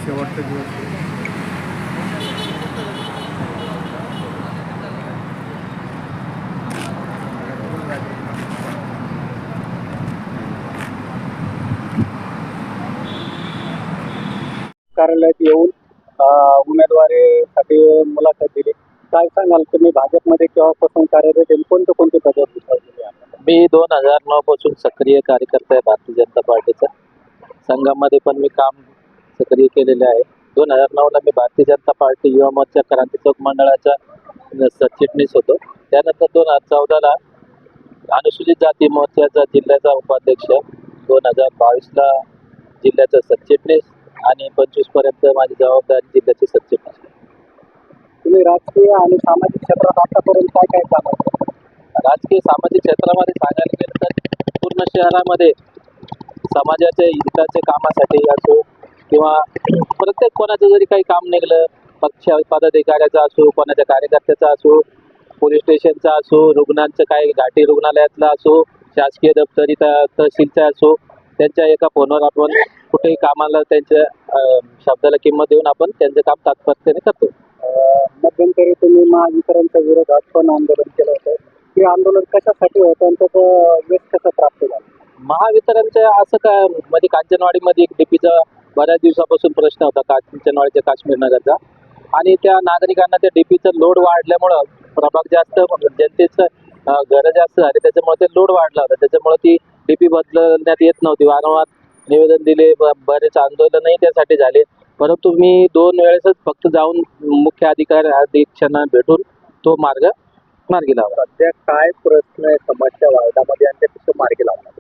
शेवटचा दिवस आहे. कार्यालयात येऊन उमेदवारीसाठी मुलाखत दिली. काय सांगाल तुम्ही भाजपमध्ये केव्हापासून कार्यरत आहे, कोणते पद भूषवलेले आहेत? मी 2009 पासून सक्रिय कार्यकर्ता आहे भारतीय जनता पार्टीचा. संघामध्ये पण मी काम सक्रिय केलेले आहे. 2009ला मी भारतीय जनता पार्टी युवा मोर्चा क्रांती चौक मंडळाचा सरचिटणीस होतो. त्यानंतर 2014ला अनुसूचित जाती मोर्चाचा जिल्ह्याचा उपाध्यक्ष, 2022ला जिल्ह्याचा सरचिटणीस आणि 25 पर्यंत माझी जबाबदारी जिल्ह्याची सरचिटणीस. तुम्ही राजकीय आणि सामाजिक क्षेत्रात आतापर्यंत काय काय काम केलं? राजकीय सामाजिक क्षेत्रामध्ये सांगायला गेलं तर पूर्ण शहरामध्ये समाजाच्या हिताच्या कामासाठी असो किंवा प्रत्येक कोणाचं जरी काही काम निघलं, पक्ष पदाधिकाऱ्याचा असो, कोणाच्या कार्यकर्त्याचा असो, पोलीस स्टेशनचा असो, रुग्णांचं काही घाटी रुग्णालयातला असो, शासकीय दप्तरी तहसीलचा असो, त्यांच्या एका फोनवर आपण कुठेही कामाला त्यांच्या शब्दाला किंमत देऊन आपण त्यांचं काम तात्पर्याने करतो. मध्यंतरी तुम्ही महावितरणच्या विरोधात पण आंदोलन केलं होतं. हे आंदोलन कशासाठी होतं आणि त्याचं यश कसं प्राप्त झालं? महावितरणच्या असं काय म्हणजे कांचनवाडीमध्ये एक डीपीचा बऱ्याच दिवसापासून प्रश्न होता, कांचनवाडीच्या काश्मीर नगरचा, आणि त्या नागरिकांना त्या डीपीचं लोड वाढल्यामुळं प्रभाग जास्त जनतेचं घरं जास्त झाली, त्याच्यामुळे ते लोड वाढला होता. त्याच्यामुळे ती डीपी बदलण्यात येत नव्हती. वारंवार निवेदन दिले, बरेच आंदोलनही त्यासाठी झाले. परंतु मी 2 वेळेसच फक्त जाऊन मुख्य अधीक्षकांना भेटून तो मार्गी लावला. सध्या काय प्रश्न आहे समस्या वार्डामध्ये आणि त्या मार्गी लावला?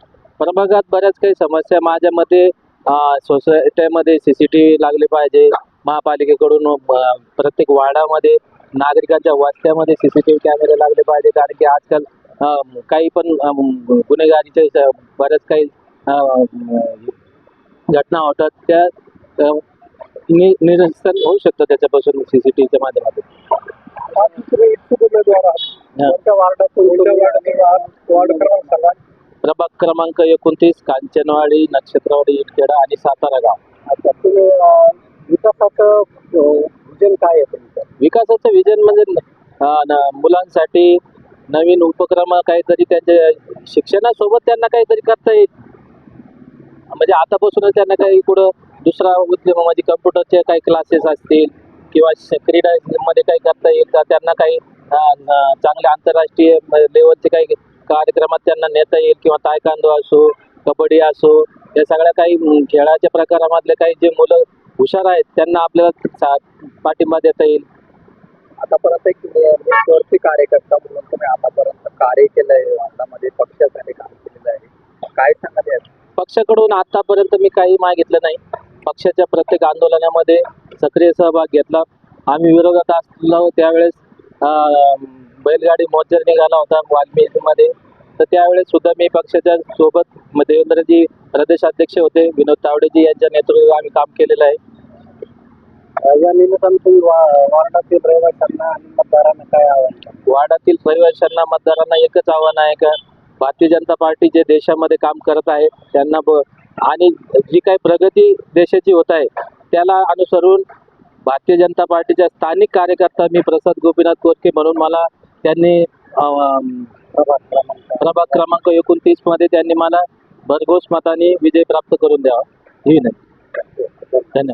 प्रभागात बऱ्याच काही समस्या माझ्या मते सोसायटीमध्ये CCTV लागले पाहिजे. महापालिकेकडून प्रत्येक वार्डामध्ये नागरिकांच्या वस्त्यामध्ये CCTV कॅमेरे लागले पाहिजे. कारण की आजकाल काही पण गुन्हेगारीच्या बऱ्याच काही घटना होतात, त्या निरसन होऊ शकतं त्याच्यापासून CCTVच्या माध्यमातून. प्रभाग क्रमांक 29, कांचनवाडी, नक्षत्रवाडी, इटखेडा आणि सातारा गाव. अच्छा, तुम्ही विकासाचं विजन काय आहे तुमचं? विकासाचं विजन म्हणजे मुलांसाठी नवीन उपक्रम काहीतरी, त्यांच्या शिक्षणासोबत त्यांना काहीतरी करता येईल. म्हणजे आतापासूनच त्यांना काही पुढं दुसरा उद्यम म्हणजे कम्प्युटरचे काही क्लासेस असतील किंवा क्रीडामध्ये काही करता येईल का, त्यांना काही चांगले आंतरराष्ट्रीय लेवलचे काही कार्यक्रमात त्यांना नेता येईल, किंवा तायकांदो असो, कबड्डी असो, या सगळ्या काही खेळाच्या प्रकारामधले काही जे मुलं हुशार आहेत त्यांना आपल्याला पाठिंबा देता येईल. आतापर्यंत एक नेतृत्वाची कार्यकर्ता म्हणून तुम्ही आतापर्यंत कार्य केलं आहे, वार्डामध्ये पक्षासाठी काम केलेलं आहे, काय सांगाल यात? पक्षाकडून आतापर्यंत मी काही मागितलं नाही. पक्षाच्या प्रत्येक आंदोलनामध्ये सक्रिय सहभाग घेतला. आम्ही विरोधात असलो त्यावेळेस बैलगाडी मोर्चा निघाला होता वाल्मिकीमध्ये, तर त्यावेळेस सुद्धा मी पक्षाच्या सोबत देवेंद्रजी प्रदेशाध्यक्ष होते, विनोद तावडेजी यांच्या नेतृत्वात आम्ही काम केलेलं आहे. या निमित्तानं तुम्ही वार्डातील रहिवाशांना आणि मतदारांना काय आव्हान? वार्डातील रहिवाशांना मतदारांना एकच आव्हान आहे का, भारतीय जनता पार्टी जे देशामध्ये काम करत आहे त्यांना आणि जी काही प्रगती देशाची होत आहे त्याला अनुसरून भारतीय जनता पार्टीच्या स्थानिक कार्यकर्ता मी प्रसाद गोपीनाथ कोरके म्हणून मला त्यांनी प्रभाग क्रमांक 29 मध्ये त्यांनी मला भरघोस मताने विजय प्राप्त करून द्यावा ही विनंती. धन्यवाद.